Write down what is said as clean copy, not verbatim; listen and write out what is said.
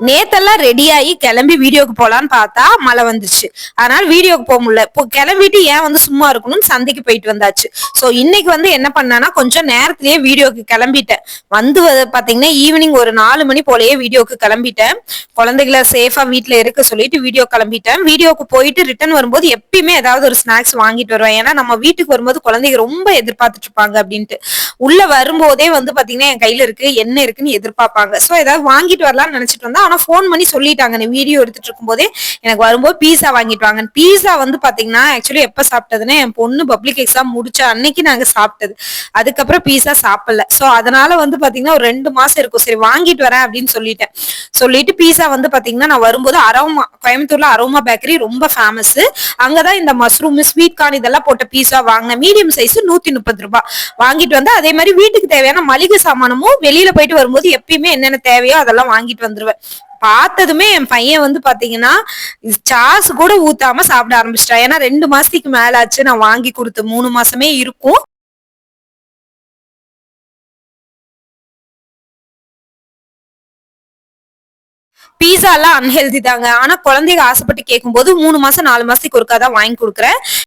நேத்தெல்லாம் ready ஆகி கிளம்பி வீடியோக்கு போலான்னு பார்த்தா மழை வந்துச்சு. அதனால வீடியோக்கு போக முடியல. இப்போ கிளம்பிட்டு ஏன் வந்து சும்மா இருக்கணும்னு சந்தைக்கு போயிட்டு வந்தாச்சு. சோ இன்னைக்கு வந்து என்ன பண்ணானா கொஞ்சம் நேரத்திலேயே வீடியோக்கு கிளம்பிட்டேன். வந்து பாத்தீங்கன்னா ஈவினிங் ஒரு 4 மணி போலயே வீடியோக்கு கிளம்பிட்டேன். குழந்தைகளை சேஃபா வீட்டுல இருக்க சொல்லிட்டு வீடியோ கிளம்பிட்டேன். வீடியோக்கு போயிட்டு ரிட்டர்ன் வரும்போது எப்பயுமே ஏதாவது ஒரு ஸ்நாக்ஸ் வாங்கிட்டு வருவேன். ஏன்னா நம்ம வீட்டுக்கு வரும்போது குழந்தைங்க ரொம்ப எதிர்பார்த்துட்டு இருப்பாங்க அப்படின்ட்டு. உள்ள வரும்போதே வந்து பாத்தீங்கன்னா என் கையில இருக்கு என்ன இருக்குன்னு எதிர்பார்ப்பாங்க. சோ ஏதாவது வாங்கிட்டு வரலாம்னு நினைச்சிட்டு வந்தா, ஆனா போன் பண்ணி சொல்லிட்டாங்க நீ வீடியோ எடுத்துட்டு இருக்கும் போதே எனக்கு வரும்போது பீஸா வாங்கிட்டு வாங்க. பீஸா வந்து பாத்தீங்கன்னா ஆக்சுவலி எப்ப சாப்பிட்டதுன்னா என் பொண்ணு பப்ளிக் எக்ஸாம் முடிச்ச அன்னைக்கு நாங்க சாப்பிட்டது. அதுக்கப்புறம் பீஸா சாப்பிடல. சோ அதனால வந்து பாத்தீங்கன்னா ஒரு 2 மாசம் இருக்கும். சரி வாங்கிட்டு வரேன் அப்படின்னு சொல்லிட்டேன். சொல்லிட்டு பீஸா வந்து பாத்தீங்கன்னா நான் வரும்போது அரோமா, கோயம்புத்தூர்ல அரோமா பேக்கரி ரொம்ப ஃபேமஸ். அங்கதான் இந்த மஷ்ரூம் ஸ்வீட் கார்ன் இதெல்லாம் போட்ட பீஸா வாங்கினேன். மீடியம் சைஸ் 130 ரூபாய் வாங்கிட்டு வந்து அதே மாதிரி வீட்டுக்கு தேவையான மளிகை சாமானமும் வெளியில போயிட்டு வரும்போது எப்பயுமே என்னென்ன தேவையோ அதெல்லாம் வாங்கிட்டு வந்துருவேன். பார்த்ததுமே என் பையன் வந்து பாத்தீங்கன்னா சாஸ் கூட ஊத்தாம சாப்பிட ஆரம்பிச்சிட்டான். ஏன்னா 2 மாசத்துக்கு மேல ஆச்சு நான் வாங்கி கொடுத்து 3 மாசமே இருக்கும். பீஸா எல்லாம் அன்ஹெல்தி தாங்க. ஆனா குழந்தைங்க ஆசைப்பட்டு கேட்கும்போது 3 மாசம் 4 மாசத்துக்கு ஒருக்கா தான் வாங்கி கொடுக்குறேன்.